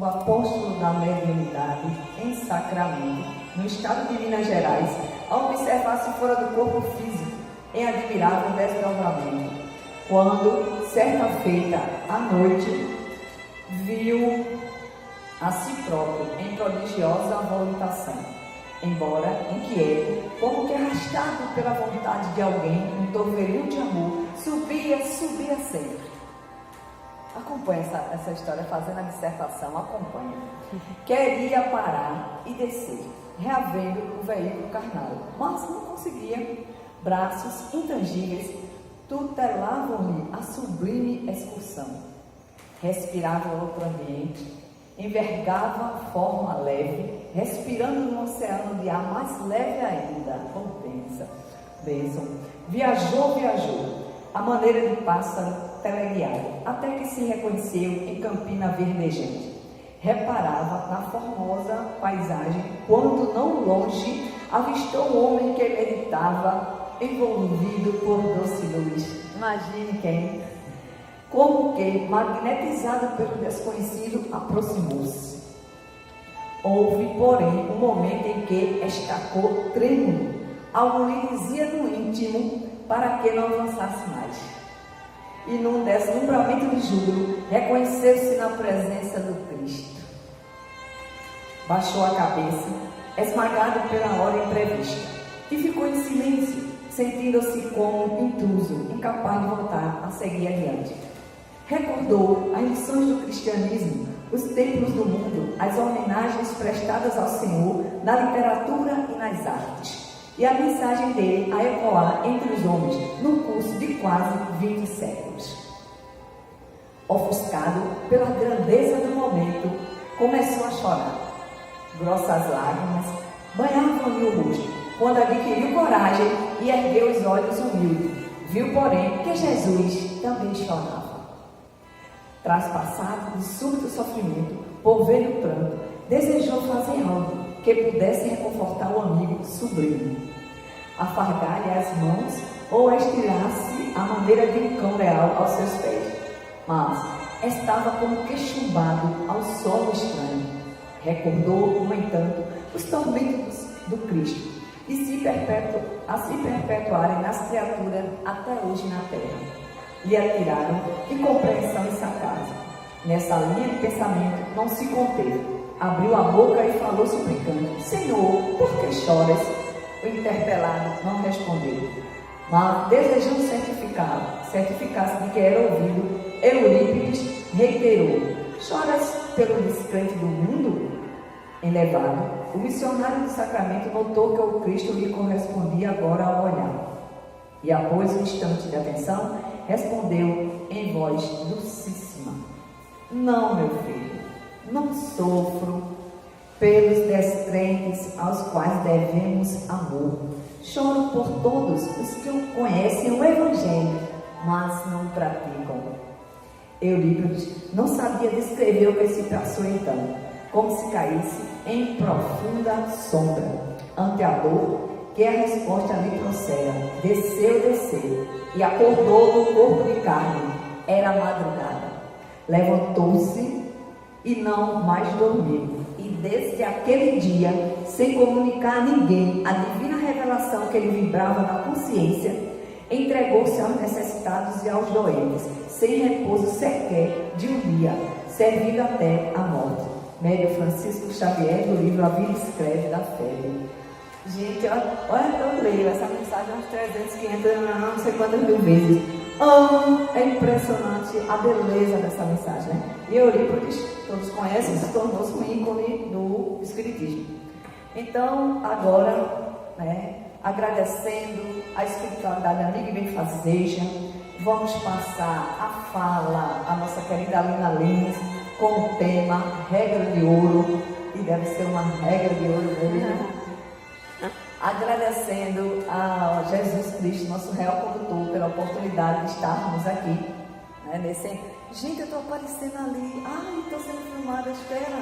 o apóstolo da mediunidade em Sacramento, no estado de Minas Gerais, ao observar-se fora do corpo físico, em admirável desdobramento, quando, certa feita à noite, viu a si próprio em prodigiosa volitação, embora inquieto, como que arrastado pela vontade de alguém, um torvelinho de amor, subia sempre. Acompanhe essa história, fazendo a dissertação, acompanhe. Queria parar e descer, reavendo o veículo carnal, mas não conseguia. Braços intangíveis tutelavam-lhe a sublime excursão. Respirava outro ambiente, envergava forma leve, respirando num oceano de ar mais leve ainda, bênção. Viajou, a maneira de pássaro teleguiado, até que se reconheceu em campina verdejante. Reparava na formosa paisagem, quando não longe avistou o homem que meditava, envolvido por doce luz. Imagine quem? Como que, magnetizado pelo desconhecido, aproximou-se. Houve, porém, um momento em que estacou trêmulo. Algo lhe dizia no íntimo para que não avançasse mais. E num deslumbramento de júbilo, reconheceu-se na presença do Cristo. Baixou a cabeça, esmagado pela hora imprevista, e ficou em silêncio, sentindo-se como intruso, incapaz de voltar a seguir adiante. Recordou as lições do cristianismo, os templos do mundo, as homenagens prestadas ao Senhor na literatura e nas artes, e a mensagem dele a ecoar entre os homens num curso de quase 20 séculos. Ofuscado pela grandeza do momento, começou a chorar. Grossas lágrimas banhavam-lhe o rosto, quando adquiriu coragem e ergueu os olhos humildes. Viu, porém, que Jesus também chorava. Traspassado de súbito sofrimento, por ver o pranto, desejou fazer algo que pudesse reconfortar o amigo sublime. Afargar-lhe as mãos ou estirar-se à maneira de um cão leal aos seus pés. Mas estava como que chumbado ao solo estranho. Recordou, no entanto, os tormentos do Cristo e se perpetuarem nas criaturas até hoje na terra. Lhe atiraram incompreensão e sarcasmo. Nessa linha de pensamento não se conteve. Abriu a boca e falou suplicando: Senhor, por que choras? O interpelado não respondeu, mas desejando certificar-se de que era ouvido, Eurípides reiterou: choras pelo descrente do mundo? Elevado, o missionário do Sacramento notou que o Cristo lhe correspondia agora ao olhar. E após um instante de atenção, respondeu em voz docíssima: Não, meu filho, não sofro pelos descrentes aos quais devemos amor. Choro por todos os que conhecem o Evangelho, mas não praticam. Eurípides não sabia descrever o que se passou então, como se caísse em profunda sombra, ante a dor que a resposta lhe trouxera. Desceu, e acordou no corpo de carne. Era madrugada. Levantou-se e não mais dormiu. E desde aquele dia, sem comunicar a ninguém a divina revelação que lhe vibrava na consciência, entregou-se aos necessitados e aos doentes, sem repouso sequer de um dia, servindo até a morte. Médio Francisco Xavier, do livro A Vida Escreve da Febre. Gente, olha, eu leio essa mensagem umas 300, 500, não sei quantas mil vezes. É impressionante a beleza dessa mensagem, né? E Eurípides, todos conhecem, se tornou-se um ícone do Espiritismo. Então, agora, né, agradecendo a espiritualidade amiga e benfazeja, vamos passar a fala à nossa querida Alina Lins com o tema Regra de Ouro, e deve ser uma regra de ouro mesmo. Agradecendo a Jesus Cristo, nosso real condutor, pela oportunidade de estarmos aqui, né, Gente, eu estou aparecendo ali. Ai, estou sendo filmada, espera.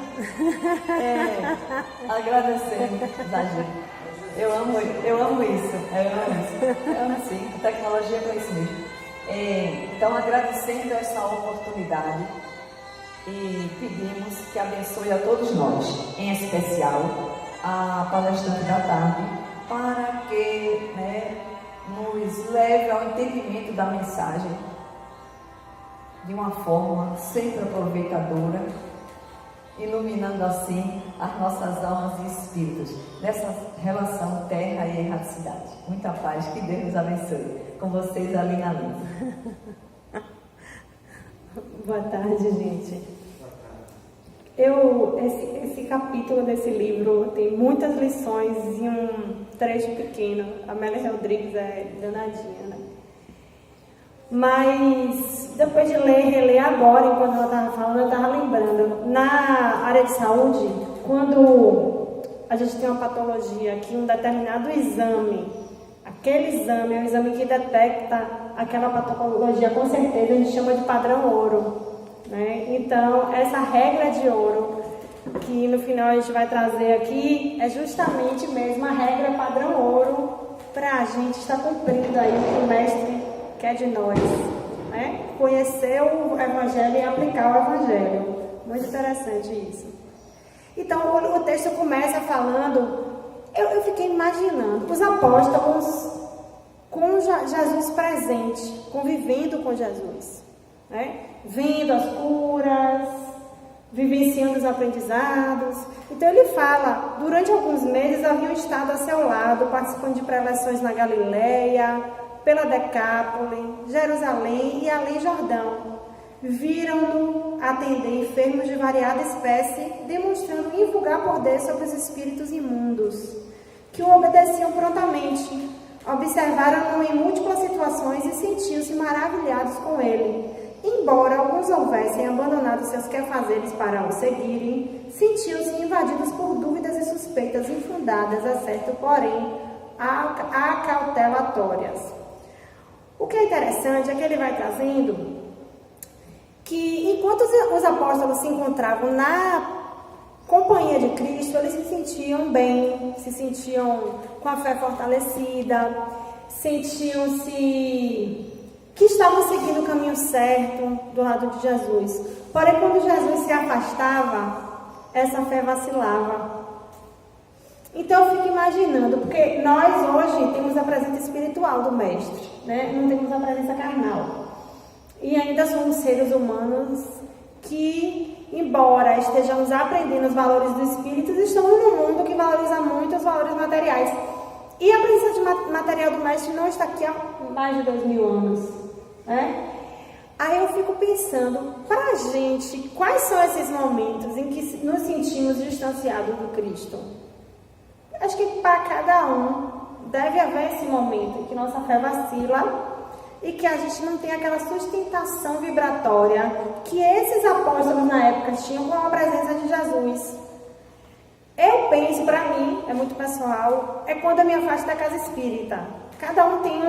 Agradecendo da gente. Eu amo isso. Eu amo sim. A tecnologia é para isso mesmo. Então, agradecendo essa oportunidade e pedimos que abençoe a todos nós, em especial a palestrante da tarde, para que nos leve ao entendimento da mensagem de uma forma sempre aproveitadora, iluminando assim as nossas almas e espíritos nessa relação terra e erraticidade. Muita paz, que Deus nos abençoe. Com vocês, Alina Lima. Boa tarde, gente. Esse capítulo desse livro tem muitas lições em um trecho pequeno. A Amélia Rodrigues é danadinha, né? Mas depois de ler e reler agora, enquanto ela estava falando, eu estava lembrando. Na área de saúde, quando a gente tem uma patologia que um determinado exame, aquele exame é o exame que detecta aquela patologia, com certeza a gente chama de padrão ouro, né? Então, essa regra de ouro, que no final a gente vai trazer aqui, é justamente mesmo a regra padrão ouro para a gente estar cumprindo aí o que o mestre quer de nós, né? Conhecer o Evangelho e aplicar o Evangelho. Muito interessante isso. Então, o texto começa falando, eu fiquei imaginando, os apóstolos com Jesus presente, convivendo com Jesus, né? Vendo as curas, vivenciando os aprendizados. Então ele fala, durante alguns meses haviam estado a seu lado, participando de preleções na Galileia, pela Decápole, Jerusalém e além Jordão. Viram-no atender enfermos de variada espécie, demonstrando invulgar poder sobre os espíritos imundos, que o obedeciam prontamente. Observaram-no em múltiplas situações e sentiam-se maravilhados com ele. Embora alguns houvessem abandonado seus quefazeres para o seguirem, sentiam-se invadidos por dúvidas e suspeitas infundadas, exceto, porém, acautelatórias. O que é interessante é que ele vai trazendo que, enquanto os apóstolos se encontravam na companhia de Cristo, eles se sentiam bem, se sentiam com a fé fortalecida, sentiam-se que estavam seguindo o caminho certo do lado de Jesus. Porém, quando Jesus se afastava, essa fé vacilava. Então eu fico imaginando, porque nós hoje temos a presença espiritual do Mestre, né? Não temos a presença carnal. E ainda somos seres humanos que, embora estejamos aprendendo os valores do Espírito, estamos num mundo que valoriza muito os valores materiais. E a presença material do Mestre não está aqui há mais de 2000 anos, né? Aí eu fico pensando, para a gente, quais são esses momentos em que nos sentimos distanciados do Cristo? Acho que para cada um deve haver esse momento em que nossa fé vacila e que a gente não tem aquela sustentação vibratória que esses apóstolos na época tinham com a presença de Jesus. Eu penso, para mim, é muito pessoal, é quando eu me afasto da casa espírita. Cada um tem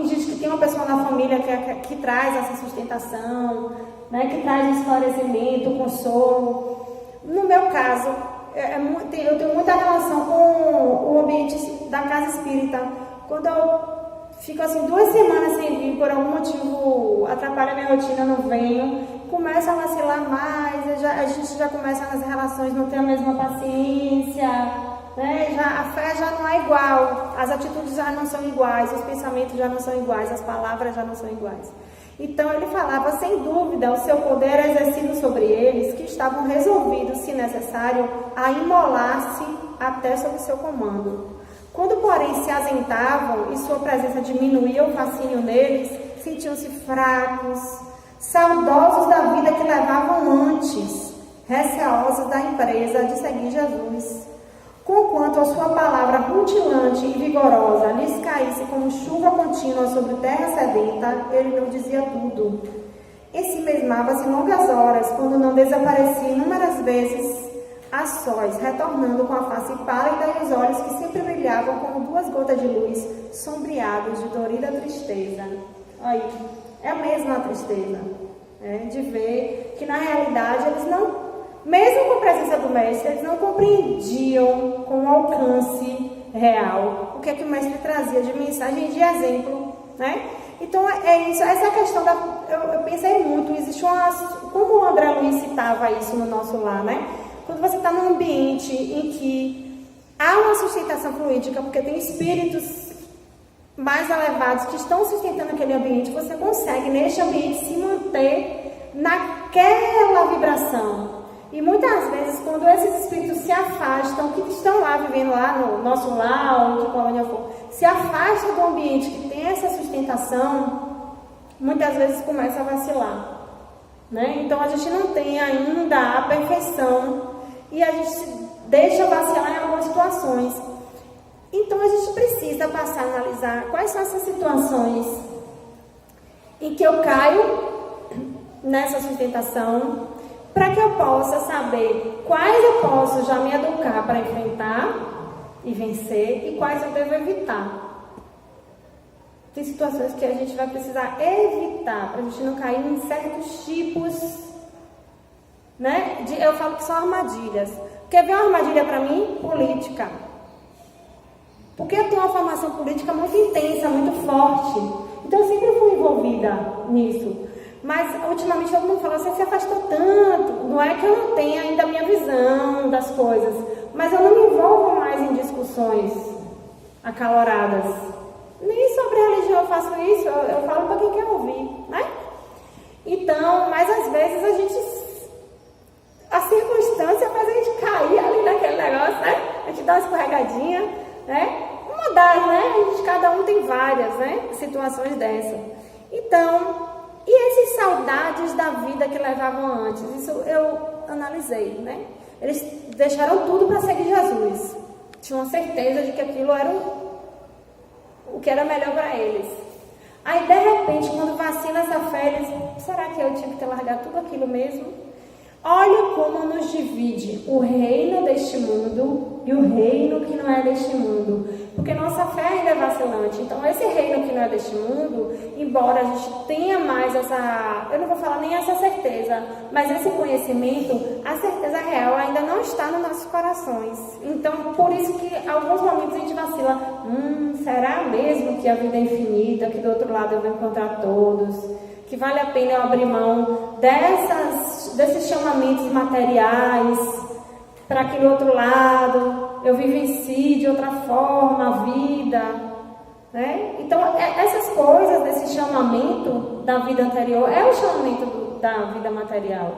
gente que tem uma pessoa na família que traz essa sustentação, né, que traz esclarecimento, consolo. No meu caso, eu tenho muita relação com o ambiente da casa espírita. Quando eu fico assim 2 semanas sem vir, por algum motivo atrapalha a minha rotina, não venho, começa a vacilar mais, a gente já começa nas relações, não tem a mesma paciência, né? A fé já não é igual, as atitudes já não são iguais, os pensamentos já não são iguais, as palavras já não são iguais. Então ele falava, sem dúvida, o seu poder era exercido sobre eles, que estavam resolvidos, se necessário, a imolar-se até sob seu comando. Quando, porém, se ausentavam e sua presença diminuía o fascínio neles, sentiam-se fracos, saudosos da vida que levavam antes, receosos da empresa de seguir Jesus. Conquanto a sua palavra rutilante e vigorosa lhes caísse como chuva contínua sobre terra sedenta, ele não dizia tudo. Ensimesmava-se longas horas, quando não desaparecia inúmeras vezes a sós, retornando com a face pálida e os olhos que sempre brilhavam como 2 gotas de luz, sombreados de dorida tristeza. Aí, é a mesma tristeza, de ver que na realidade eles não, mesmo com a presença do Mestre, eles não compreendiam com o alcance real o que é que o Mestre trazia de mensagem e de exemplo, né? Então é isso, essa questão eu pensei muito, existe como o André Luiz citava isso no nosso lar, né? Quando você está num ambiente em que há uma sustentação fluídica, porque tem espíritos mais elevados que estão sustentando aquele ambiente, você consegue, neste ambiente, se manter naquela vibração. E muitas vezes, quando esses espíritos se afastam, que estão lá, vivendo lá no nosso lar, ou em que colônia for, se afastam do ambiente que tem essa sustentação, muitas vezes começa a vacilar, né? Então, a gente não tem ainda a perfeição e a gente deixa vacilar em algumas situações. Então, a gente precisa passar a analisar quais são essas situações em que eu caio nessa sustentação, para que eu possa saber quais eu posso já me educar para enfrentar e vencer e quais eu devo evitar. Tem situações que a gente vai precisar evitar para a gente não cair em certos tipos, né? Eu falo que são armadilhas. Quer ver uma armadilha para mim? Política. Porque eu tenho uma formação política muito intensa, muito forte. Então eu sempre fui envolvida nisso. Mas ultimamente todo mundo fala, você se afastou tanto. Não é que eu não tenha ainda a minha visão das coisas, mas eu não me envolvo mais em discussões acaloradas. Nem sobre religião eu faço isso, eu falo para quem quer ouvir, né? Então, mas às vezes a circunstância faz a gente cair ali naquele negócio, né? A gente dá uma escorregadinha, né? Uma das, né? Cada um tem várias, né? Situações dessas. Então, e essas saudades da vida que levavam antes? Isso eu analisei, né? Eles deixaram tudo para seguir Jesus. Tinham certeza de que aquilo era o que era melhor para eles. Aí, de repente, quando vacina essa fé, eles, será que eu tinha que ter largado tudo aquilo mesmo? Olha como nos divide o reino deste mundo e o reino que não é deste mundo. Porque nossa fé ainda é vacilante. Então, esse reino que não é deste mundo, embora a gente tenha mais eu não vou falar nem essa certeza, mas esse conhecimento, a certeza real ainda não está nos nossos corações. Então, por isso que em alguns momentos a gente vacila. Será mesmo que a vida é infinita, que do outro lado eu vou encontrar todos? Que vale a pena eu abrir mão desses chamamentos materiais para aquele outro lado, eu vivencie de outra forma a vida, né? Então, essas coisas desse chamamento da vida anterior é o chamamento da vida material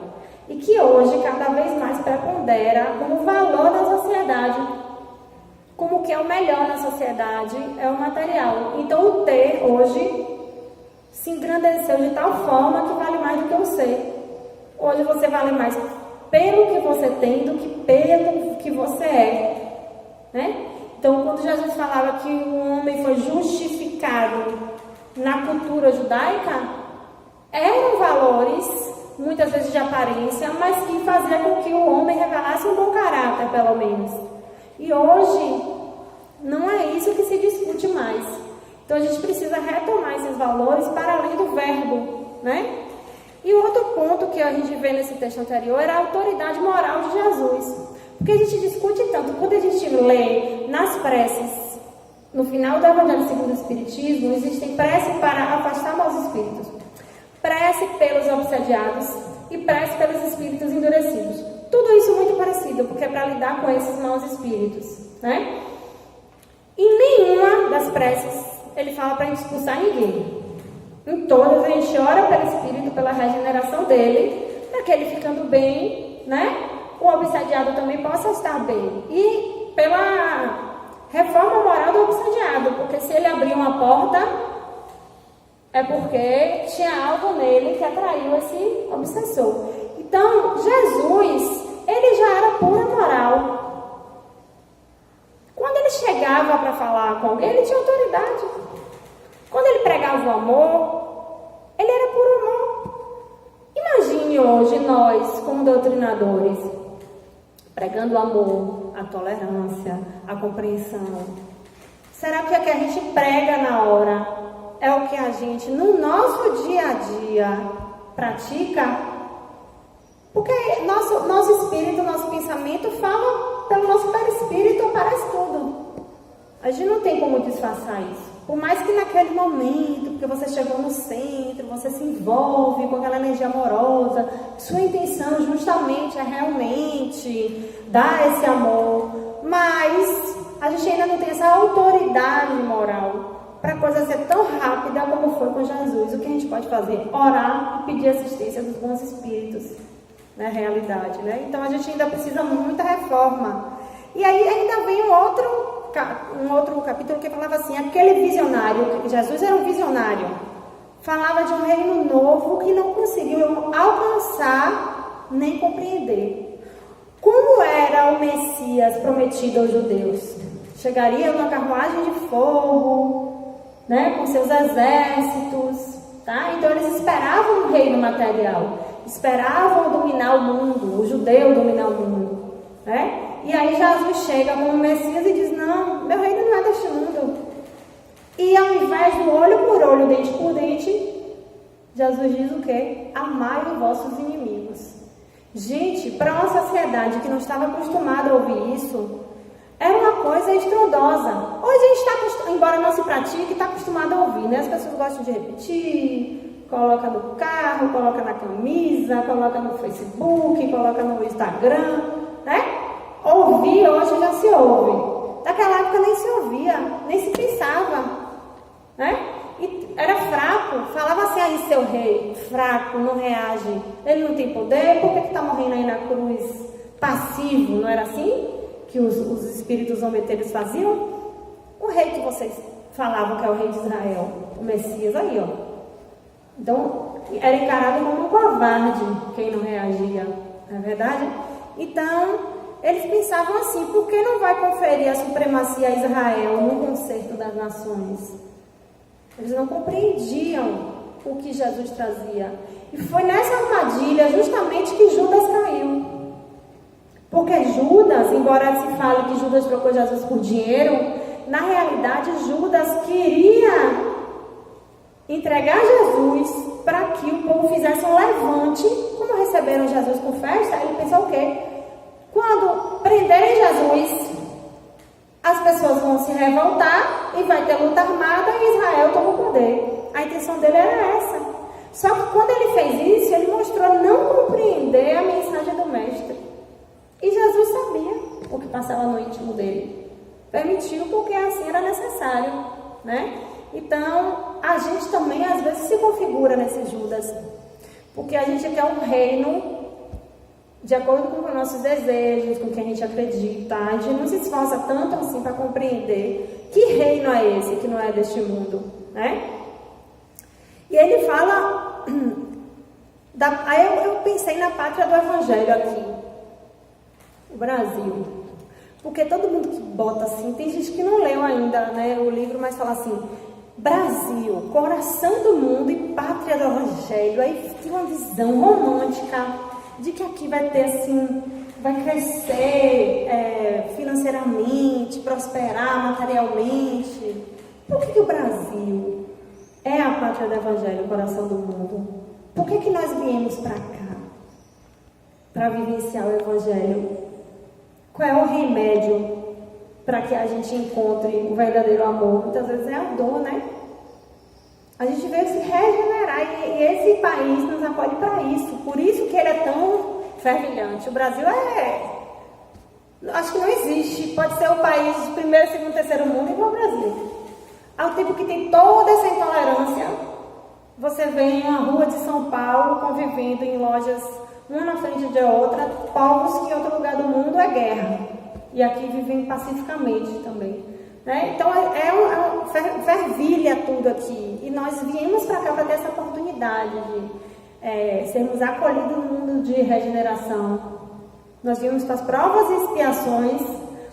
e que hoje cada vez mais prepondera como valor da sociedade, como que é o melhor na sociedade é o material. Então, o ter hoje se engrandeceu de tal forma que vale mais do que o ser. Hoje você vale mais pelo que você tem do que pelo que você é, né? Então, quando Jesus falava que o homem foi justificado na cultura judaica, eram valores, muitas vezes de aparência, mas que fazia com que o homem revelasse um bom caráter, pelo menos. E hoje, não é isso que se discute mais. Então, a gente precisa retomar esses valores para além do verbo, né? E o outro ponto que a gente vê nesse texto anterior era a autoridade moral de Jesus. Porque a gente discute tanto, quando a gente lê nas preces, no final do Evangelho segundo o Espiritismo, existem preces para afastar maus espíritos, prece pelos obsediados e prece pelos espíritos endurecidos. Tudo isso muito parecido, porque é para lidar com esses maus espíritos, né? Em nenhuma das preces ele fala para a gente expulsar ninguém. Em todas a gente ora pelo espírito, pela regeneração dele, para que ele ficando bem, né? O obsediado também possa estar bem. E pela reforma moral do obsediado, porque se ele abrir uma porta, é porque tinha algo nele que atraiu esse obsessor. Então, Jesus, ele já era pura moral. Quando ele chegava para falar com alguém, ele tinha autoridade. Quando ele pregava o amor, ele era puro amor. Imagine hoje nós, como doutrinadores, pregando o amor, a tolerância, a compreensão. Será que o que a gente prega na hora é o que a gente, no nosso dia a dia, pratica? Porque nosso espírito, nosso pensamento fala pelo nosso perispírito, aparece tudo. A gente não tem como disfarçar isso. Por mais que naquele momento, porque você chegou no centro, você se envolve com aquela energia amorosa, sua intenção justamente é realmente dar esse amor, mas a gente ainda não tem essa autoridade moral para a coisa ser tão rápida como foi com Jesus. O que a gente pode fazer? Orar e pedir assistência dos bons espíritos, na realidade, né? Então a gente ainda precisa muita reforma. E aí ainda vem um outro capítulo que falava assim, aquele visionário, Jesus era um visionário, falava de um reino novo que não conseguiu alcançar nem compreender. Como era o Messias prometido aos judeus? Chegaria numa carruagem de fogo, né, com seus exércitos, tá? Então eles esperavam um reino material, esperavam dominar o mundo, o judeu dominar o mundo, né? E aí Jesus chega como Messias e diz, não, meu reino não é deste mundo. E ao invés do olho por olho, dente por dente, Jesus diz o quê? Amai os vossos inimigos. Gente, para uma sociedade que não estava acostumada a ouvir isso, era uma coisa estrondosa. Hoje a gente está, embora não se pratique, está acostumado a ouvir, né? As pessoas gostam de repetir, coloca no carro, coloca na camisa, coloca no Facebook, coloca no Instagram, né? Ouvir hoje já se ouve. Naquela época nem se ouvia, nem se pensava, né? E era fraco, falava assim, aí seu rei, fraco, não reage, ele não tem poder, por que está morrendo aí na cruz? Passivo, não era assim que os espíritos zombeteiros faziam? O rei que vocês falavam que é o rei de Israel, o Messias, aí ó. Então, era encarado como um covarde quem não reagia, não é verdade? Então, eles pensavam assim, por que não vai conferir a supremacia a Israel no concerto das nações? Eles não compreendiam o que Jesus trazia. E foi nessa armadilha justamente que Judas caiu. Porque Judas, embora se fale que Judas trocou Jesus por dinheiro, na realidade Judas queria entregar Jesus para que o povo fizesse um levante. Como receberam Jesus com festa, ele pensou o quê? Quando prenderem Jesus, as pessoas vão se revoltar e vai ter luta armada e Israel toma o poder. A intenção dele era essa. Só que quando ele fez isso, ele mostrou não compreender a mensagem do mestre. E Jesus sabia o que passava no íntimo dele. Permitiu porque assim era necessário, né? Então, a gente também às vezes se configura nesse Judas. Porque a gente quer um reino de acordo com os nossos desejos, com o que a gente acredita. A gente não se esforça tanto assim para compreender que reino é esse que não é deste mundo, né? E ele fala aí eu pensei na pátria do Evangelho aqui, o Brasil, porque todo mundo que bota assim, tem gente que não leu ainda, né, o livro, mas fala assim, Brasil, coração do mundo e pátria do Evangelho. Aí tem uma visão romântica de que aqui vai ter assim, vai crescer financeiramente, prosperar materialmente. Por que o Brasil é a pátria do Evangelho, o coração do mundo? Por que nós viemos para cá? Para vivenciar o Evangelho? Qual é o remédio para que a gente encontre o verdadeiro amor? Muitas vezes é a dor, né? A gente veio se regenerar e esse país nos acolhe para isso. Por isso que ele é tão fervilhante. O Brasil acho que não existe. Pode ser o país de primeiro, segundo, terceiro mundo igual ao Brasil. Ao tempo que tem toda essa intolerância, você vê em uma rua de São Paulo convivendo em lojas, uma na frente de outra, povos que em outro lugar do mundo é guerra. E aqui vivem pacificamente também. Né? Então fervilha tudo aqui. E nós viemos para cá para ter essa oportunidade de sermos acolhidos no mundo de regeneração. Nós viemos para as provas e expiações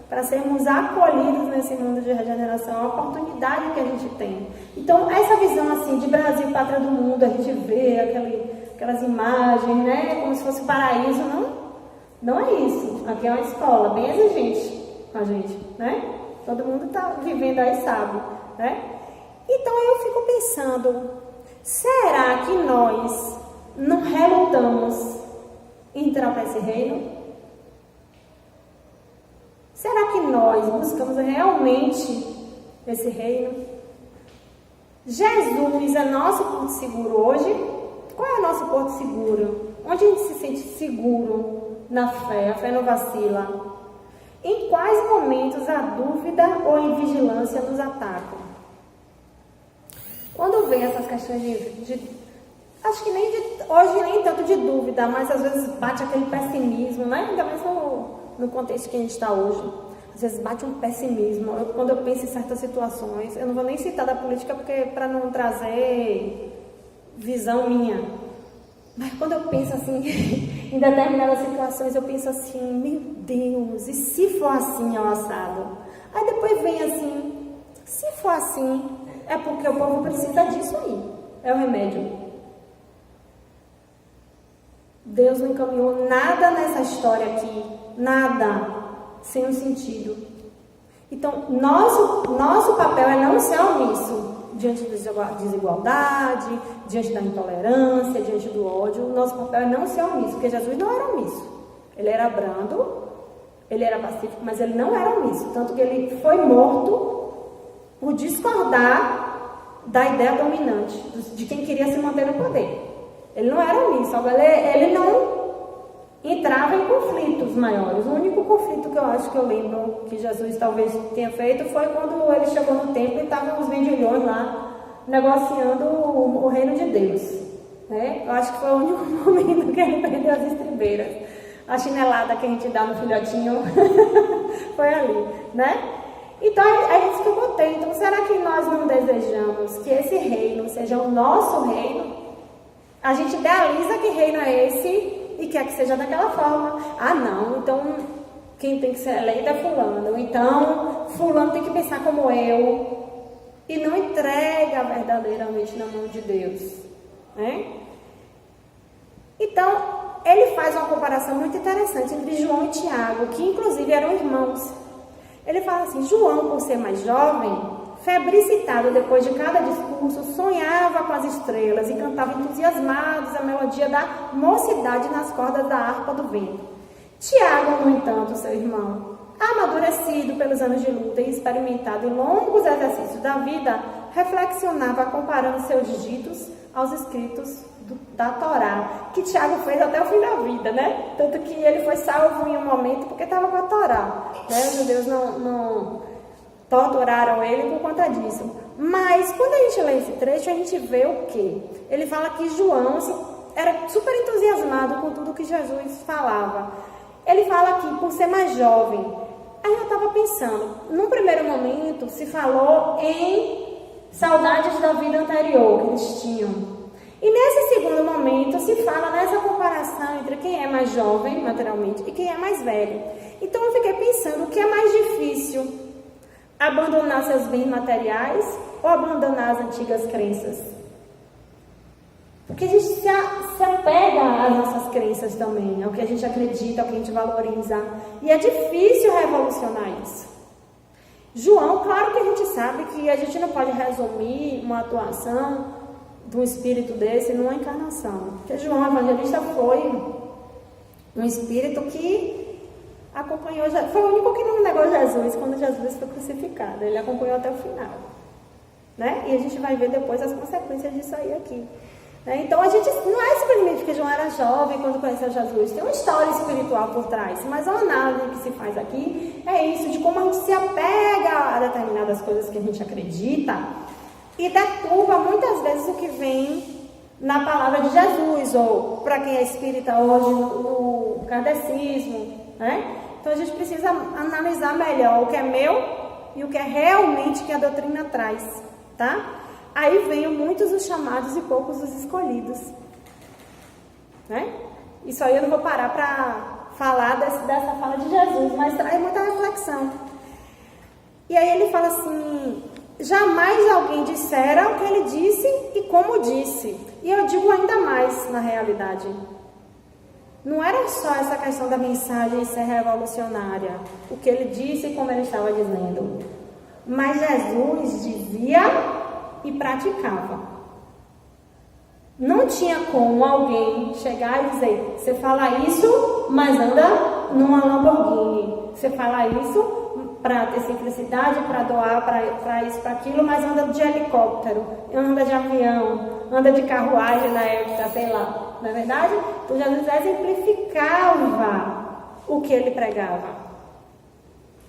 para sermos acolhidos nesse mundo de regeneração. É uma oportunidade que a gente tem. Então essa visão assim de Brasil, pátria do mundo, a gente vê aquelas imagens, né? Como se fosse paraíso. Não é isso. Aqui é uma escola bem exigente com a gente, né? Todo mundo está vivendo aí, sabe, né? Então eu fico pensando, será que nós não relutamos em entrar para esse reino? Será que nós buscamos realmente esse reino? Jesus é nosso porto seguro hoje? Qual é o nosso porto seguro? Onde a gente se sente seguro na fé? A fé não vacila. Em quais momentos a dúvida ou a invigilância nos atacam? Quando vem essas questões acho que hoje nem tanto de dúvida, mas às vezes bate aquele pessimismo, né? Ainda mais no contexto que a gente está hoje. Às vezes bate um pessimismo. Quando eu penso em certas situações, eu não vou nem citar da política para não trazer visão minha. Mas quando eu penso assim, em determinadas situações, eu penso assim, meu Deus, e se for assim ao assado? Aí depois vem assim, se for assim, é porque o povo precisa disso aí. É o remédio. Deus não encaminhou nada nessa história aqui, nada, sem um sentido. Então, nosso papel é não ser omisso diante da desigualdade, diante da intolerância, diante do ódio. O nosso papel é não ser omisso, porque Jesus não era omisso. Ele era brando, ele era pacífico, mas ele não era omisso. Tanto que ele foi morto por discordar da ideia dominante, de quem queria se manter no poder. Ele não era omisso, ele não entrava em conflitos maiores. O único conflito que eu acho que eu lembro que Jesus talvez tenha feito foi quando ele chegou no templo e estavam os vendilhões lá negociando o reino de Deus, né? Eu acho que foi o único momento que ele perdeu as estribeiras. A chinelada que a gente dá no filhotinho foi ali, né? Então é isso que eu botei. Então será que nós não desejamos que esse reino seja o nosso reino? A gente idealiza que reino é esse e quer que seja daquela forma. Ah, não, então quem tem que ser eleito é fulano. Então, fulano tem que pensar como eu. E não entrega verdadeiramente na mão de Deus, né? Então, ele faz uma comparação muito interessante entre João e Tiago, que inclusive eram irmãos. Ele fala assim, João, por ser mais jovem, febricitado depois de cada discurso, sonhava com as estrelas e cantava entusiasmados a melodia da mocidade nas cordas da harpa do vento. Tiago, no entanto, seu irmão, amadurecido pelos anos de luta e experimentado em longos exercícios da vida, reflexionava comparando seus ditos aos escritos da Torá, que Tiago fez até o fim da vida, né? Tanto que ele foi salvo em um momento porque estava com a Torá, né? Os judeus não torturaram ele por conta disso. Mas quando a gente lê esse trecho, a gente vê o quê? Ele fala que João era super entusiasmado com tudo que Jesus falava. Ele fala que por ser mais jovem. Aí eu estava pensando, num primeiro momento se falou em saudades da vida anterior que eles tinham. E nesse segundo momento se fala nessa comparação entre quem é mais jovem, materialmente, e quem é mais velho. Então eu fiquei pensando, o que é mais difícil? Abandonar seus bens materiais ou abandonar as antigas crenças? Porque a gente se apega às nossas crenças também, ao que a gente acredita, ao que a gente valoriza. E é difícil revolucionar isso. João, claro que a gente sabe que a gente não pode resumir uma atuação de um espírito desse numa encarnação. Porque João Evangelista foi um espírito que acompanhou, foi o único que não negou Jesus quando Jesus foi crucificado. Ele acompanhou até o final, né? E a gente vai ver depois as consequências disso aí aqui, né? Então a gente não é simplesmente porque João era jovem quando conheceu Jesus, tem uma história espiritual por trás, mas a análise que se faz aqui é isso, de como a gente se apega a determinadas coisas que a gente acredita e deturpa muitas vezes o que vem na palavra de Jesus, ou para quem é espírita hoje, no kardecismo, né? Então a gente precisa analisar melhor o que é meu e o que é realmente que a doutrina traz, tá? Aí vem muitos os chamados e poucos os escolhidos, né? Isso aí eu não vou parar para falar dessa fala de Jesus, mas traz muita reflexão. E aí ele fala assim, jamais alguém dissera o que ele disse e como disse. E eu digo ainda mais na realidade. Não era só essa questão da mensagem ser revolucionária, o que ele disse e como ele estava dizendo. Mas Jesus dizia e praticava. Não tinha como alguém chegar e dizer, você fala isso, mas anda numa Lamborghini. Você fala isso, para ter simplicidade, para doar, para isso, para aquilo, mas anda de helicóptero, anda de avião, anda de carruagem na época, sei lá, não é verdade? Então Jesus exemplificava o que ele pregava.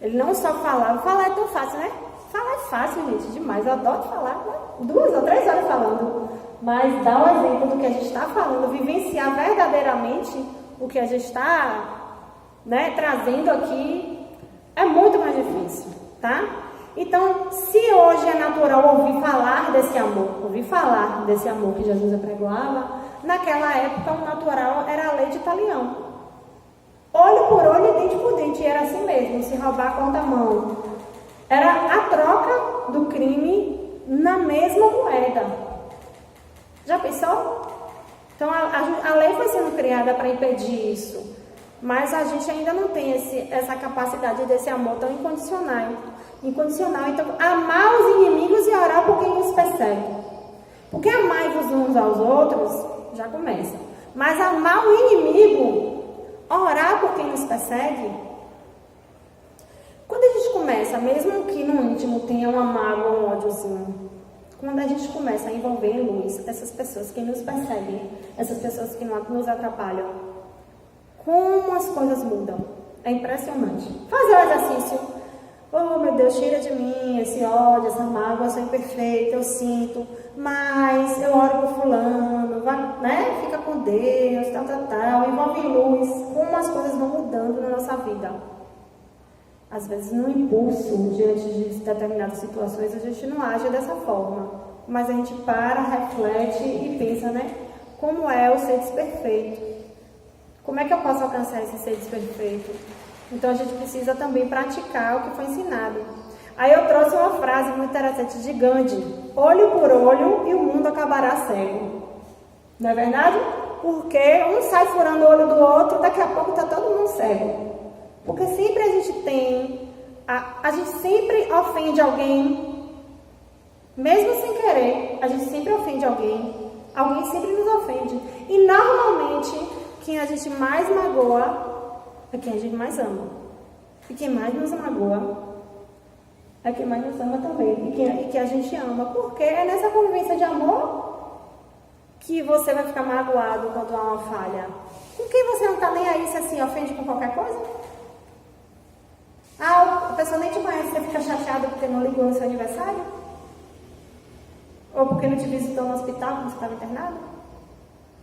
Ele não só falava, falar é tão fácil, né? Falar é fácil, gente, demais, eu adoro falar, né? 2 ou 3 horas falando, mas dar o exemplo do que a gente está falando, vivenciar verdadeiramente o que a gente está, né, trazendo aqui, é muito mais difícil, tá? Então, se hoje é natural ouvir falar desse amor que Jesus apregoava, naquela época o natural era a lei de talião. Olho por olho e dente por dente, e era assim mesmo, se roubar corta a mão. Era a troca do crime na mesma moeda. Já pensou? Então a lei foi sendo criada para impedir isso. Mas a gente ainda não tem essa capacidade desse amor tão incondicional. Então, amar os inimigos e orar por quem nos persegue. Porque amai-vos uns aos outros, já começa. Mas amar o inimigo, orar por quem nos persegue. Quando a gente começa, mesmo que no íntimo tenha uma mágoa, um ódiozinho, quando a gente começa a envolver em luz essas pessoas que nos perseguem, essas pessoas que nos atrapalham, como as coisas mudam. É impressionante. Fazer o exercício. Oh, meu Deus, tira de mim esse ódio, essa mágoa, eu sou imperfeita, eu sinto, mas eu oro por fulano, vai, né? Fica com Deus, tal, envolve em luz. Como as coisas vão mudando na nossa vida. Às vezes, no impulso, diante de determinadas situações, a gente não age dessa forma. Mas a gente para, reflete e pensa, né? Como é o ser desperfeito? Como é que eu posso alcançar esse ser desperfeito? Então, a gente precisa também praticar o que foi ensinado. Aí eu trouxe uma frase muito interessante de Gandhi. Olho por olho e o mundo acabará cego. Não é verdade? Porque um sai furando o olho do outro e daqui a pouco está todo mundo cego. Porque sempre a gente tem, a gente sempre ofende alguém, mesmo sem querer, a gente sempre ofende alguém sempre nos ofende. E normalmente, quem a gente mais magoa é quem a gente mais ama. E quem mais nos magoa é quem mais nos ama também. E que a gente ama. Porque é nessa convivência de amor que você vai ficar magoado quando há uma falha. Com quem você não está nem aí, se assim ofende com qualquer coisa? A pessoa nem te conhece, você fica chateado porque não ligou no seu aniversário? Ou porque não te visitou no hospital quando você estava internado?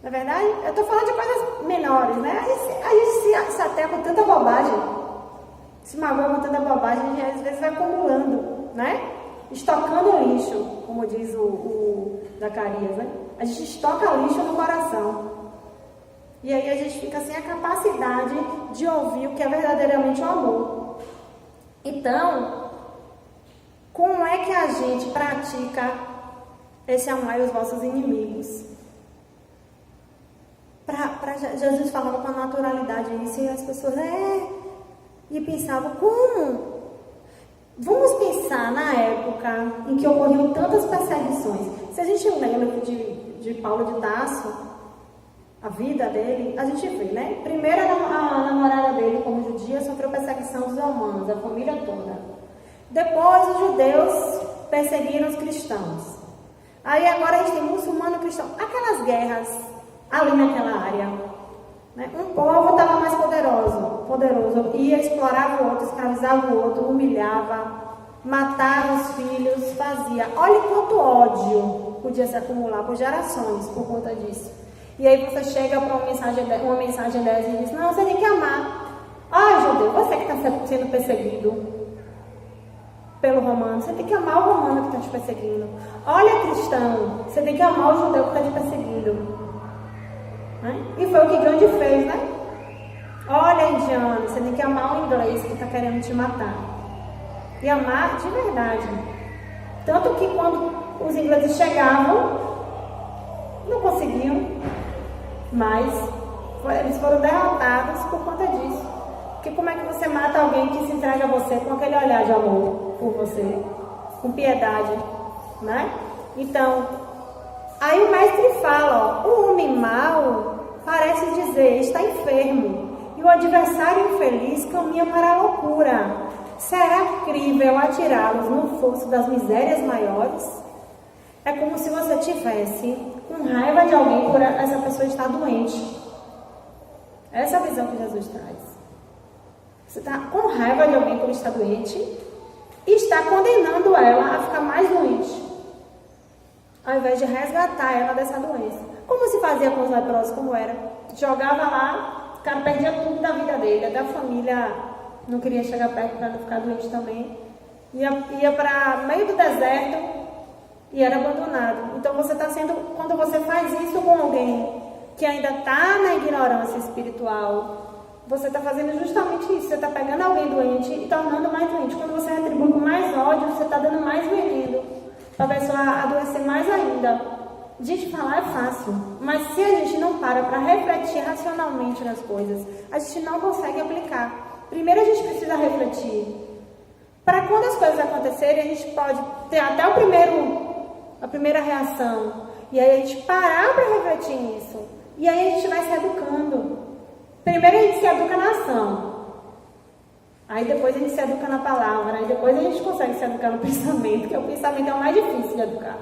Não é verdade? Eu estou falando de coisas menores, né? A gente se até com tanta bobagem, se magoa com tanta bobagem, a gente às vezes vai acumulando, né? Estocando lixo, como diz o Zacarias, né? A gente estoca lixo no coração. E aí a gente fica sem a capacidade de ouvir o que é verdadeiramente o amor. Então, como é que a gente pratica esse amar os vossos inimigos? Jesus falava com a naturalidade isso e as pessoas e pensavam, como? Vamos pensar na época em que ocorriam tantas perseguições. Se a gente lembra de Paulo de Tarso, a vida dele, a gente vê, né? Primeiro a namorada dele, como judia, sofreu perseguição dos romanos, a família toda. Depois os judeus perseguiram os cristãos. Aí agora a gente tem muçulmano, cristão. Aquelas guerras ali naquela área, né? Um povo estava mais poderoso, ia, explorava o outro, escravizava o outro, humilhava, matava os filhos, fazia. Olha quanto ódio podia se acumular por gerações por conta disso. E aí você chega para uma mensagem dessa e diz, não, você tem que amar. Ah, judeu, você que está sendo perseguido pelo romano, você tem que amar o romano que está te perseguindo. Olha, cristão, você tem que amar o judeu que está te perseguindo. Né? E foi o que Gandhi fez, né? Olha, indiano, você tem que amar o inglês que está querendo te matar. E amar de verdade. Tanto que quando os ingleses chegavam, não conseguiam, mas eles foram derrotados por conta disso. Porque como é que você mata alguém que se entrega a você com aquele olhar de amor por você, com piedade, né? Então, aí o mestre fala, ó, o homem mau parece dizer, está enfermo, e o adversário infeliz caminha para a loucura. será crível atirá-los no fosso das misérias maiores? É como se você tivesse com raiva de alguém por essa pessoa estar doente. Essa é a visão que Jesus traz. Você está com raiva de alguém por estar doente e está condenando ela a ficar mais doente, ao invés de resgatar ela dessa doença. Como se fazia com os leprosos, como era? Jogava lá, o cara perdia tudo da vida dele, até a família não queria chegar perto para não ficar doente também. Ia para meio do deserto e era abandonado. Então você está sendo, quando você faz isso com alguém que ainda está na ignorância espiritual, você está fazendo justamente isso. Você está pegando alguém doente e tornando mais doente. Quando você retribui com mais ódio, você está dando mais veneno para a pessoa adoecer mais ainda. Gente, falar é fácil, mas se a gente não para refletir racionalmente nas coisas, a gente não consegue aplicar. Primeiro a gente precisa refletir. Para quando as coisas acontecerem, a gente pode ter até a primeira reação. E aí a gente parar para refletir nisso. E aí a gente vai se educando. Primeiro a gente se educa na ação. Aí depois a gente se educa na palavra. Aí depois a gente consegue se educar no pensamento, que o pensamento é o mais difícil de educar.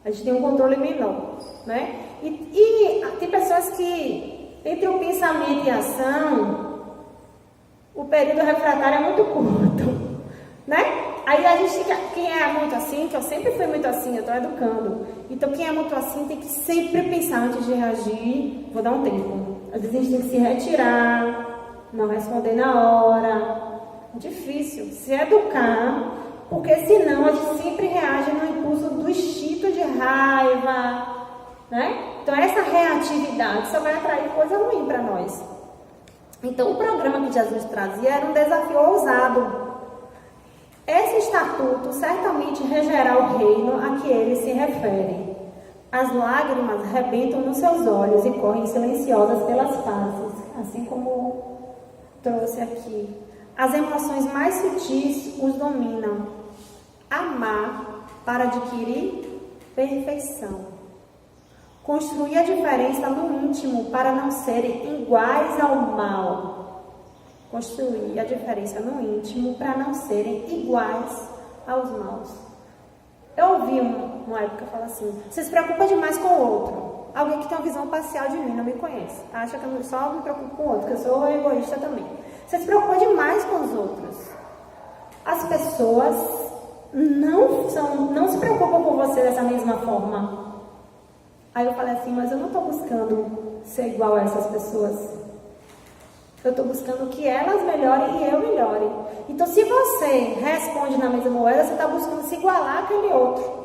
A gente tem um controle menor, né? E tem pessoas que, entre o pensamento e a ação, o período refratário é muito curto, né? Aí a gente, quem é muito assim, que eu sempre fui muito assim, eu estou educando. Então quem é muito assim tem que sempre pensar antes de reagir, vou dar um tempo. Às vezes a gente tem que se retirar, não responder na hora. É difícil se educar, porque senão a gente sempre reage no impulso do instinto de raiva, né? Então essa reatividade só vai atrair coisa ruim para nós. Então o programa que Jesus trazia era um desafio ousado. Esse estatuto certamente regerá o reino a que ele se refere. As lágrimas rebentam nos seus olhos e correm silenciosas pelas faces, assim como trouxe aqui. As emoções mais sutis os dominam. Amar para adquirir perfeição. Construir a diferença no íntimo para não serem iguais ao mal. Construir a diferença no íntimo para não serem iguais aos maus. Eu ouvi uma época falar assim: você se preocupa demais com o outro. Alguém que tem uma visão parcial de mim, não me conhece, acha que eu só me preocupo com o outro, que eu sou egoísta também. Você se preocupa demais com os outros. As pessoas não se preocupam com você dessa mesma forma. Aí eu falei assim: mas eu não estou buscando ser igual a essas pessoas. Eu estou buscando que elas melhorem e eu melhore. Então, se você responde na mesma moeda, você está buscando se igualar àquele outro.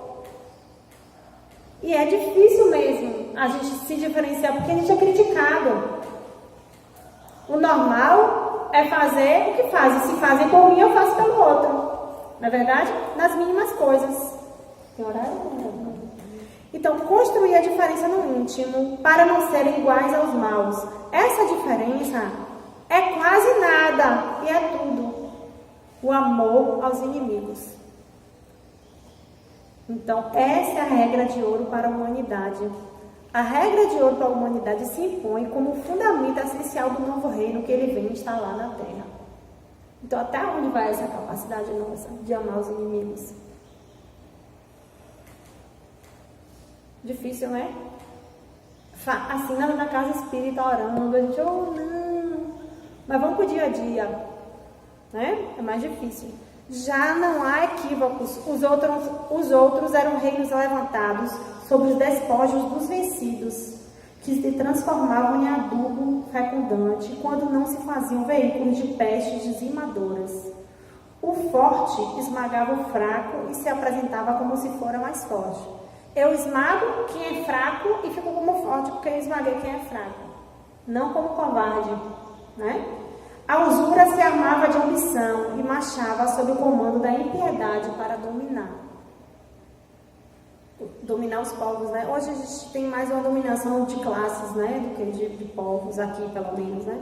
E é difícil mesmo a gente se diferenciar, porque a gente é criticado. O normal é fazer o que faz. E se fazem por mim, eu faço pelo outro. Não é verdade? Nas mínimas coisas. Tem horário? Então, construir a diferença no íntimo para não serem iguais aos maus. Essa diferença é quase nada e é tudo. O amor aos inimigos. Então, essa é a regra de ouro para a humanidade. A regra de ouro para a humanidade se impõe como fundamento essencial do novo reino que ele vem instalar na Terra. Então, até onde vai essa capacidade nossa de amar os inimigos? Difícil, né? Assim, na casa espírita, orando, a gente, oh, não. Mas vamos para o dia a dia, né? É mais difícil. Já não há equívocos. Os outros eram reinos levantados sobre os despojos dos vencidos, que se transformavam em adubo fecundante quando não se faziam veículos de pestes dizimadoras. O forte esmagava o fraco e se apresentava como se fora mais forte. Eu esmago quem é fraco e fico como forte porque eu esmaguei quem é fraco, não como covarde, né? A usura se armava de ambição e marchava sob o comando da impiedade para dominar os povos, né? Hoje a gente tem mais uma dominação de classes, né, do que de povos, aqui pelo menos, né?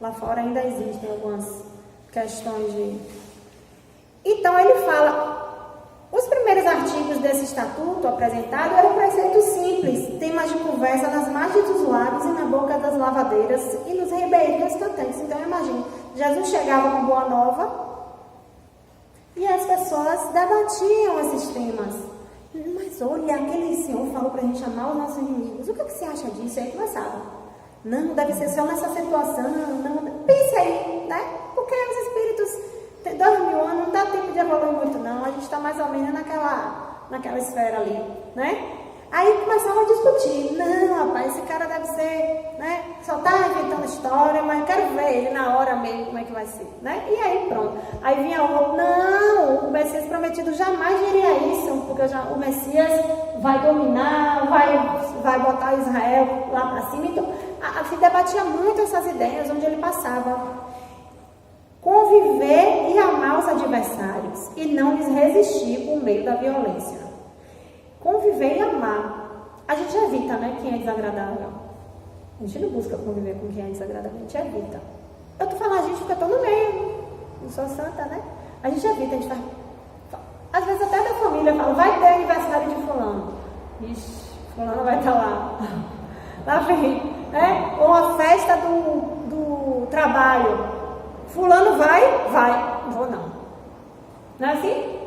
Lá fora ainda existem algumas questões de... Então ele fala, os primeiros artigos desse estatuto apresentado eram preceitos simples, temas de conversa nas margens dos lagos e na boca das lavadeiras e nos ribeirinhos cantantes. Então imagine, Jesus chegava com boa nova E as pessoas debatiam esses temas. Mas olha, aquele senhor falou para a gente amar os nossos inimigos. O que você acha disso? Aí começava. Não, deve ser só nessa situação. Não. Pense aí, né? Porque os espíritos tem 2000 anos, não dá tempo de evoluir muito não. A gente está mais ou menos naquela esfera ali, né? Aí começavam a discutir. Não, rapaz, esse cara deve ser, né? Só tá inventando história, mas quero ver ele na hora mesmo como é que vai ser, né? E aí pronto. Aí vinha outro, não, o Messias prometido jamais diria isso, porque o Messias vai dominar, vai botar Israel lá para cima. Então, se debatia muito essas ideias onde ele passava. Conviver e amar os adversários e não lhes resistir por meio da violência. Conviver e amar. A gente evita, né, quem é desagradável. A gente não busca conviver com quem é desagradável, a gente evita. Eu tô falando a gente porque eu tô no meio. Não sou santa, né? A gente evita, a gente faz. Às vezes até da família fala, vai ter aniversário de fulano. Ixi, fulano vai estar lá. Lá vem, né? Ou a festa do trabalho. Fulano vai, não vou não. Não é assim?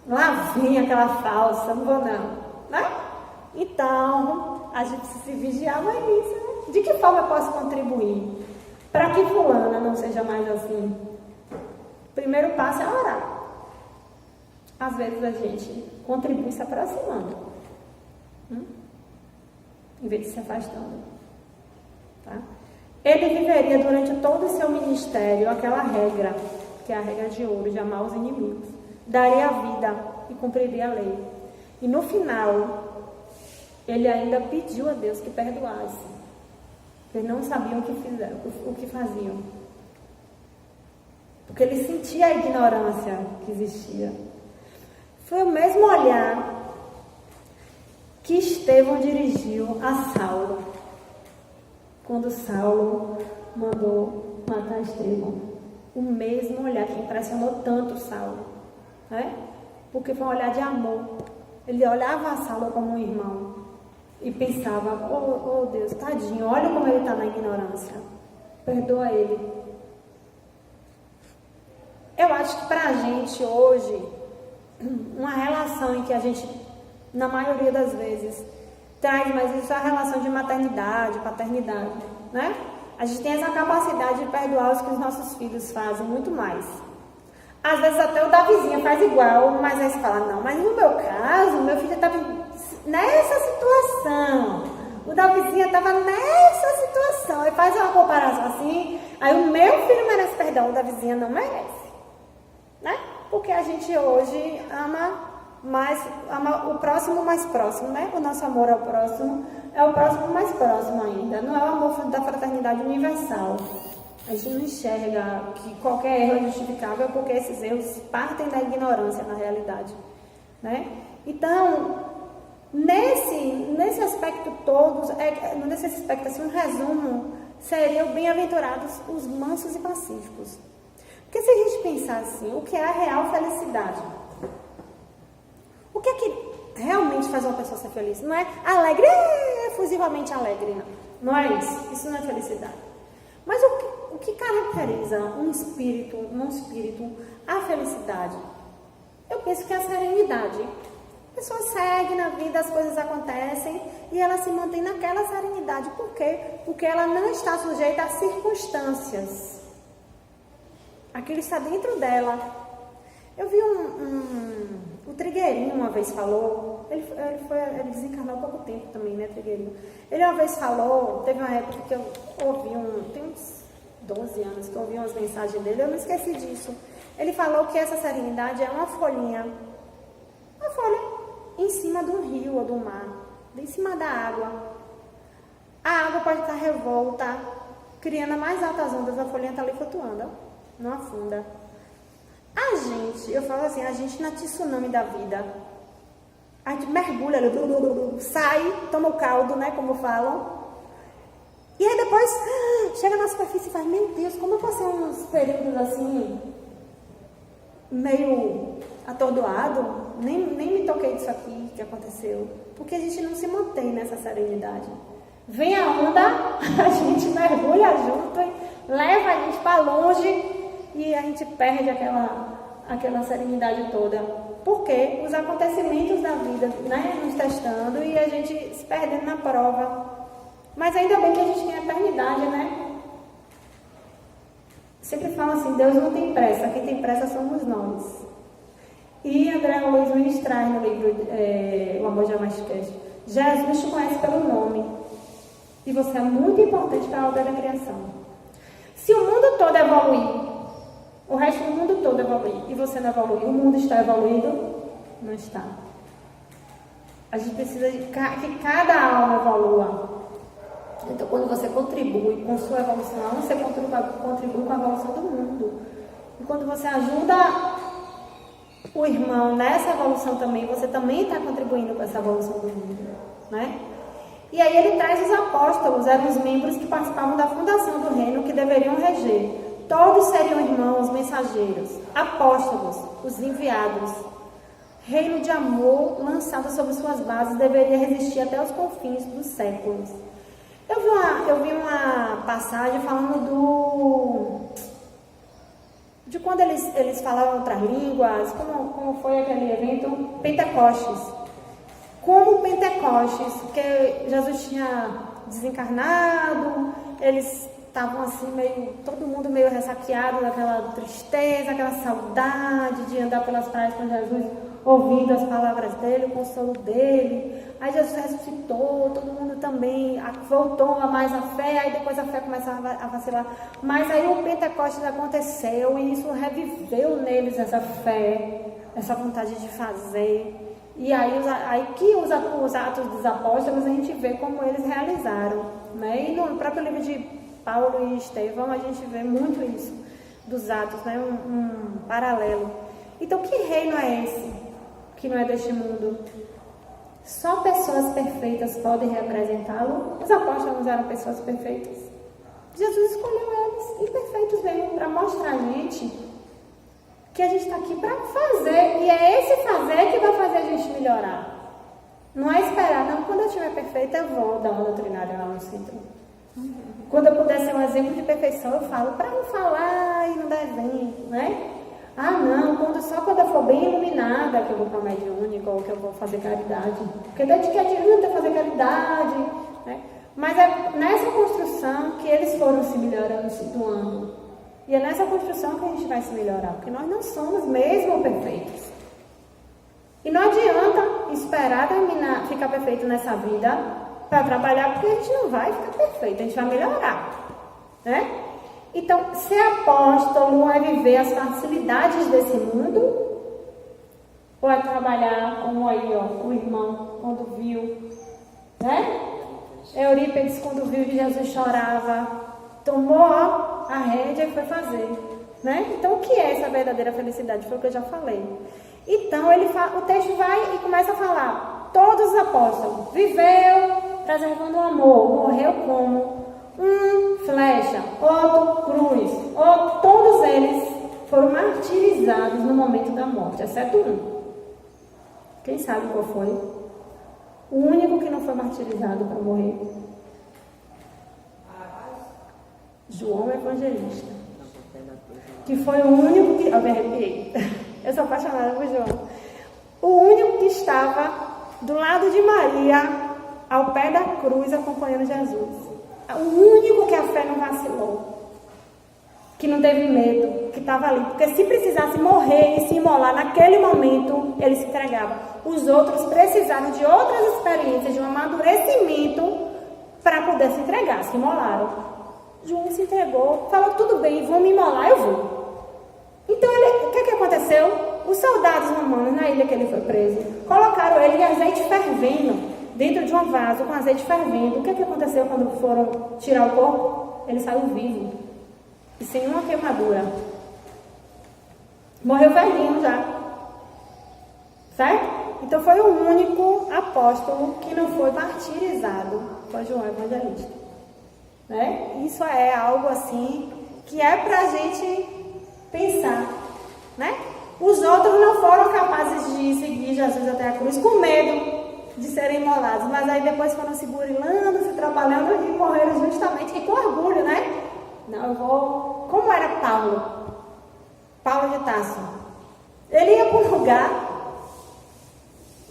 Lá vem aquela falsa, não vou não, né? Então, a gente precisa se vigiar mais nisso, né? De que forma eu posso contribuir para que fulana não seja mais assim? O primeiro passo é orar. Às vezes a gente contribui se aproximando, em vez de se afastando, tá? Ele viveria durante todo o seu ministério aquela regra, que é a regra de ouro, de amar os inimigos. Daria a vida e cumpriria a lei. E no final, ele ainda pediu a Deus que perdoasse. Eles não sabiam o que faziam. Porque ele sentia a ignorância que existia. Foi o mesmo olhar que Estevão dirigiu a Saulo, quando Saulo mandou matar Estevão. O mesmo olhar que impressionou tanto Saulo, né? Porque foi um olhar de amor. Ele olhava a Saulo como um irmão e pensava, oh Deus, tadinho, olha como ele está na ignorância, perdoa ele. Eu acho que para a gente hoje, uma relação em que a gente, na maioria das vezes, traz, mas isso é a relação de maternidade, paternidade, né? A gente tem essa capacidade de perdoar os que os nossos filhos fazem muito mais. Às vezes até o da vizinha faz igual, mas aí você fala, não, mas no meu caso, meu filho estava nessa situação, o da vizinha estava nessa situação, aí faz uma comparação assim, aí o meu filho merece perdão, o da vizinha não merece, né? Porque a gente hoje ama o próximo mais próximo, né? O nosso amor ao próximo é o próximo mais próximo ainda. Não é o amor da fraternidade universal. A gente não enxerga que qualquer erro é justificável porque esses erros partem da ignorância na realidade, né? Então, nesse aspecto todo, nesse aspecto assim, um resumo seria o bem-aventurados os mansos e pacíficos. Porque se a gente pensar assim, o que é a real felicidade? O que é que realmente faz uma pessoa ser feliz? Não é alegre, efusivamente alegre, não. Não é isso. Isso não é felicidade. Mas o que caracteriza num espírito, a felicidade? Eu penso que é a serenidade. A pessoa segue na vida, as coisas acontecem e ela se mantém naquela serenidade. Por quê? Porque ela não está sujeita a circunstâncias. Aquilo está dentro dela. Eu vi o Trigueirinho uma vez falou, ele desencarnou há pouco tempo também, né, Trigueirinho? Ele uma vez falou, teve uma época que eu ouvi tem uns 12 anos que eu ouvi umas mensagens dele, eu não esqueci disso. Ele falou que essa serenidade é uma folha em cima de um rio ou do mar, em cima da água. A água pode estar revolta, criando as mais altas ondas, a folhinha está ali flutuando, não afunda. Eu falo assim, a gente na tsunami da vida, a gente mergulha, sai, toma o caldo, né, como falam, e aí depois chega na superfície e faz, meu Deus, como eu passei uns períodos assim, meio atordoado, nem me toquei disso aqui que aconteceu, porque a gente não se mantém nessa serenidade. Vem a onda, a gente mergulha junto, leva a gente para longe, e a gente perde aquela serenidade toda. Porque os acontecimentos da vida, né, nos testando e a gente se perdendo na prova. Mas ainda bem que a gente tem a eternidade, né? Sempre falo assim, Deus não tem pressa, quem tem pressa somos nós. E André Luiz Nunes traz no livro O Amor Jamais Esquece. Jesus te conhece pelo nome. E você é muito importante para a obra da criação. Se o mundo todo evoluir, o resto do mundo todo evoluir, e você não evoluir, o mundo está evoluído? Não está. A gente precisa que cada alma evolua. Então, quando você contribui com sua evolução, você contribui com a evolução do mundo. E quando você ajuda o irmão nessa evolução também, você também está contribuindo com essa evolução do mundo, né? E aí ele traz os apóstolos, eram os membros que participavam da fundação do reino, que deveriam reger. Todos seriam irmãos, mensageiros, apóstolos, os enviados. Reino de amor lançado sobre suas bases deveria resistir até os confins dos séculos. Eu vi uma passagem falando de quando eles falavam outras línguas, como foi aquele evento Pentecostes. Como Pentecostes, que Jesus tinha desencarnado, eles estavam assim, todo mundo meio ressaqueado daquela tristeza, aquela saudade de andar pelas praias com Jesus, ouvindo as palavras dele, o consolo dele. Aí Jesus ressuscitou, todo mundo também voltou a mais a fé, aí depois a fé começa a vacilar. Mas aí o Pentecostes aconteceu e isso reviveu neles essa fé, essa vontade de fazer. E aí que os atos dos apóstolos a gente vê como eles realizaram, né? E no próprio livro de Paulo e Estevão a gente vê muito isso, dos atos, né? Um paralelo. Então que reino é esse, que não é deste mundo? Só pessoas perfeitas podem representá-lo. Os apóstolos eram pessoas perfeitas. Jesus escolheu eles, imperfeitos mesmo, para mostrar a gente que a gente está aqui para fazer, e é esse fazer que vai fazer a gente melhorar. Não é esperar, não, quando eu estiver perfeita eu vou dar uma doutrinária lá no centro. Quando eu puder ser um exemplo de perfeição, eu falo, para não falar e não dar exemplo, né? Ah, não, só quando eu for bem iluminada que eu vou para o mediúnico ou que eu vou fazer caridade. Porque de que adianta fazer caridade, né? Mas é nessa construção que eles foram se melhorando, se doando. E é nessa construção que a gente vai se melhorar, porque nós não somos mesmo perfeitos. E não adianta esperar ficar perfeito nessa vida para trabalhar, porque a gente não vai ficar perfeito, a gente vai melhorar, né? Então, ser apóstolo é viver as facilidades desse mundo, ou é trabalhar como aí, ó, o irmão, quando viu, né? Eurípides, quando viu que Jesus chorava, tomou a rédea e foi fazer, né? Então, o que é essa verdadeira felicidade? Foi o que eu já falei. Então, o texto vai e começa a falar, todos os apóstolos, viveu preservando o amor, morreu como flecha, outro cruz, todos eles foram martirizados no momento da morte, exceto um. Quem sabe qual foi? O único que não foi martirizado para morrer. João Evangelista. Que foi o único que... Eu me arrepiei. Eu sou apaixonada por João. O único que estava do lado de Maria, ao pé da cruz, acompanhando Jesus. O único que a fé não vacilou, que não teve medo, que estava ali, porque se precisasse morrer e se imolar naquele momento, ele se entregava. Os outros precisaram de outras experiências, de um amadurecimento para poder se entregar, se imolaram. João se entregou, falou, tudo bem, vou me imolar, eu vou. Então, o que aconteceu? Os soldados romanos, na ilha que ele foi preso, colocaram ele em azeite fervendo, dentro de um vaso com azeite fervendo. O que aconteceu quando foram tirar o corpo? Ele saiu vivo e sem uma queimadura. Morreu velhinho já. Certo? Então foi o único apóstolo que não foi martirizado. Foi João Evangelista. Né? Isso é algo assim que é para a gente pensar. Né? Os outros não foram capazes de seguir Jesus até a cruz com medo de serem imolados, mas aí depois foram se burilando, se trabalhando e morreram justamente, e com orgulho, né? Não, eu vou... Como era Paulo de Tarso? Ele ia para um lugar,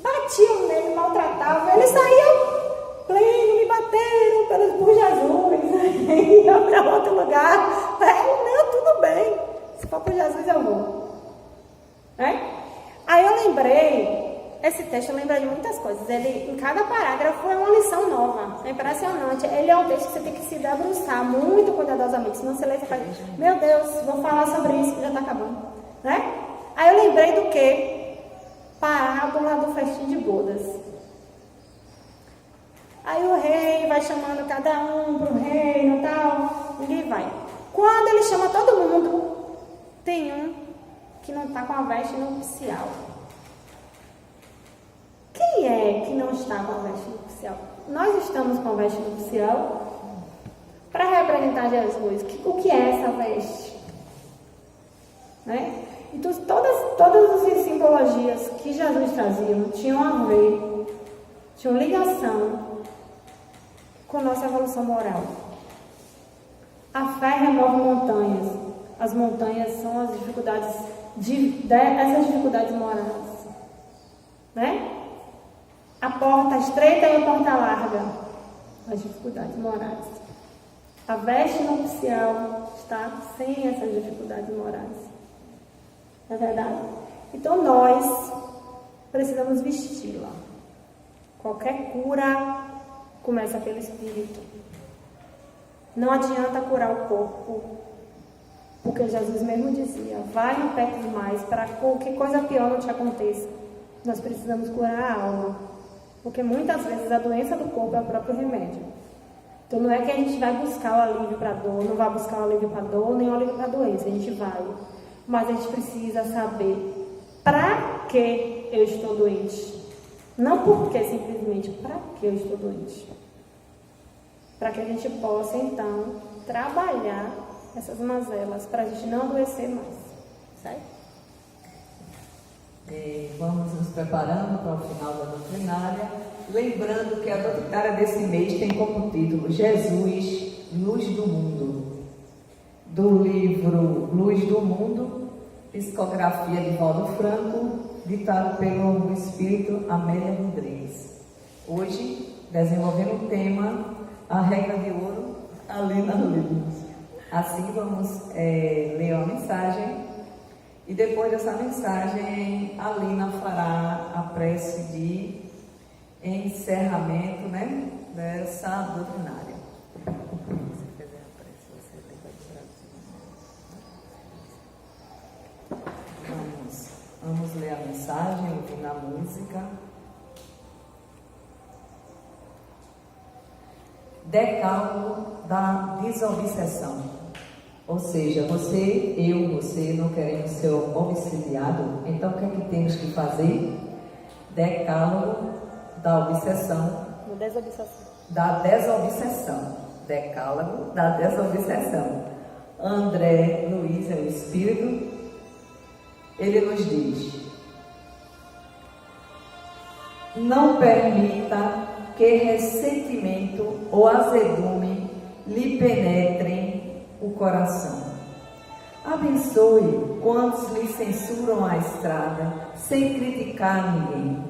batiam nele, maltratavam, ele saía pleno, me bateram por Jesus, ia para outro lugar, não, tudo bem, se for por Jesus eu vou. Aí eu lembrei, esse texto eu lembrei de muitas coisas, ele, em cada parágrafo é uma lição nova, é impressionante, ele é um texto que você tem que se debruçar muito cuidadosamente, senão você lê e fala, meu Deus, vou falar sobre isso que já está acabando, Aí eu lembrei do quê? Parábola do festim de bodas. Aí o rei vai chamando cada um para o reino e tal, ninguém vai. Quando ele chama todo mundo, tem um que não está com a veste nupcial. Quem é que não está com a veste nupcial? Nós estamos com a veste nupcial para representar Jesus. O que é essa veste? Então, todas as simbologias que Jesus trazia tinham a ver, tinham ligação com nossa evolução moral. A fé remove montanhas. As montanhas são as dificuldades, essas dificuldades morais. A porta estreita e a porta larga, as dificuldades morais. A veste nupcial está sem essas dificuldades morais. Não é verdade? Então nós precisamos vesti-la. Qualquer cura começa pelo espírito. Não adianta curar o corpo, porque Jesus mesmo dizia, vai não peques mais, para que coisa pior não te aconteça. Nós precisamos curar a alma, porque muitas vezes a doença do corpo é o próprio remédio. Então não é que a gente vai buscar o alívio para a dor, não vai buscar o alívio para a dor, nem o alívio para a doença, a gente vai. Mas a gente precisa saber para que eu estou doente. Não porque simplesmente para que eu estou doente. Para que a gente possa, então, trabalhar essas mazelas, para a gente não adoecer mais. Certo? Vamos nos preparando para o final da doutrinária. Lembrando que a doutrinária desse mês tem como título Jesus, Luz do Mundo. Do livro Luz do Mundo, psicografia de Valdo Franco, ditado pelo Espírito Amélia Rodrigues. Hoje, desenvolvendo o tema A Regra de Ouro, Alina Lemos. Assim vamos ler a mensagem e depois dessa mensagem a Alina fará a prece de encerramento dessa doutrinária. Vamos ler a mensagem, ouvindo a música. Decálogo da desobsessão. Ou seja, você não queremos ser obsidiado. Então, o que é que temos que fazer? Decálogo da obsessão. Da desobsessão. Decálogo da desobsessão. André Luiz é o Espírito. Ele nos diz: não permita que ressentimento ou azedume lhe penetrem o coração. Abençoe quantos lhe censuram a estrada, sem criticar ninguém.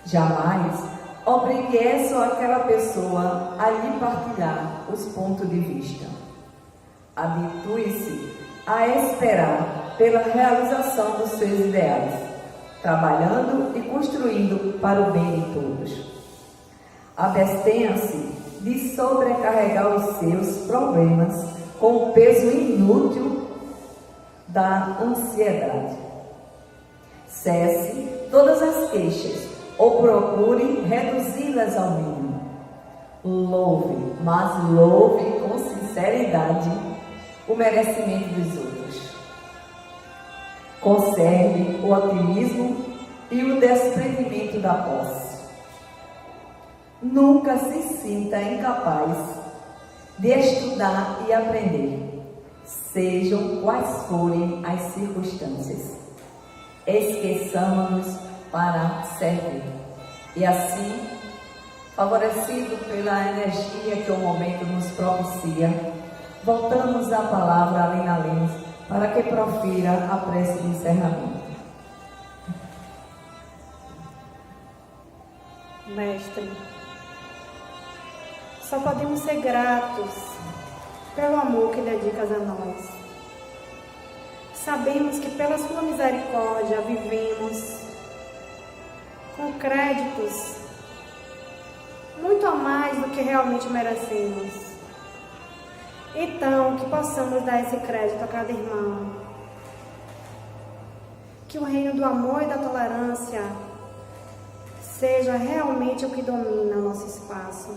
Jamais obrigue essa ou aquela pessoa a lhe partilhar os pontos de vista. Habitue-se a esperar pela realização dos seus ideais, trabalhando e construindo para o bem de todos. Abstenha-se de sobrecarregar os seus problemas com o peso inútil da ansiedade. Cesse todas as queixas ou procure reduzi-las ao mínimo. Louve, mas louve com sinceridade o merecimento dos outros. Conserve o otimismo e o desprendimento da posse. Nunca se sinta incapaz de estudar e aprender, sejam quais forem as circunstâncias. Esqueçamos-nos para servir. E assim, favorecido pela energia que o momento nos propicia, voltamos à palavra Alina Lemos para que profira a prece de encerramento. Mestre, só podemos ser gratos pelo amor que dedicas a nós. Sabemos que pela sua misericórdia vivemos com créditos muito a mais do que realmente merecemos. Então, que possamos dar esse crédito a cada irmão. Que o reino do amor e da tolerância seja realmente o que domina nosso espaço.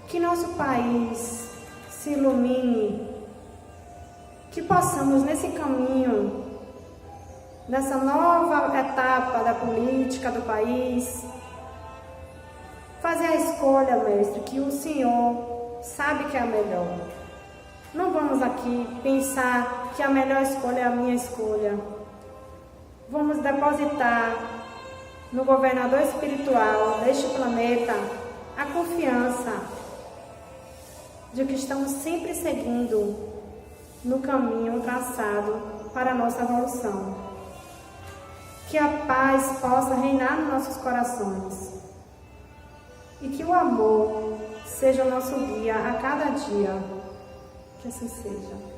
Que nosso país se ilumine. Que possamos, nesse caminho, nessa nova etapa da política do país, fazer a escolha, Mestre, que o Senhor sabe que é a melhor. Não vamos aqui pensar que a melhor escolha é a minha escolha. Vamos depositar no governador espiritual deste planeta a confiança de que estamos sempre seguindo no caminho traçado para a nossa evolução. Que a paz possa reinar nos nossos corações e que o amor seja o nosso guia a cada dia. Que assim seja.